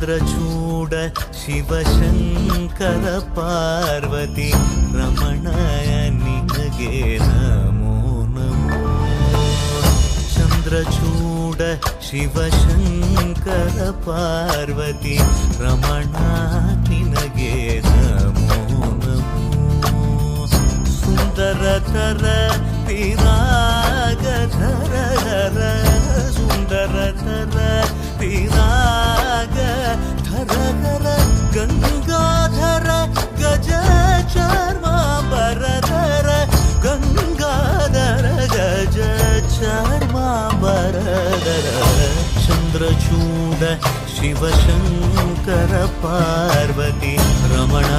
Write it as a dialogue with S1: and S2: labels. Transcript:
S1: ಚಂದ್ರಚೂಡ ಶಿವಶಂಕರ ಪಾರ್ವತಿ ರಮಣಯ ನಿನಗೆ ನಮೋ ನಮೋ. ಚಂದ್ರಚೂಡ ಶಿವಶಂಕರ ಪಾರ್ವತಿ ರಮಣ ನಿನಗೆ ನಮೋ ನಮೋ. ಸುಂದರತರ ಪಿರಾಗಧರ ಹರ ಸುಂದರತರ ಪಿರಾಗಧರ ಗಂಗಾಧರ ಗಜ ಚರ್ಮಾಂಬರಧರ ಗಂಗಾಧರ ಗಜ ಚರ್ಮಾಂಬರಧರ. ಚಂದ್ರಚೂಡ ಶಿವಶಂಕರ ಪಾರ್ವತಿ ರಮಣ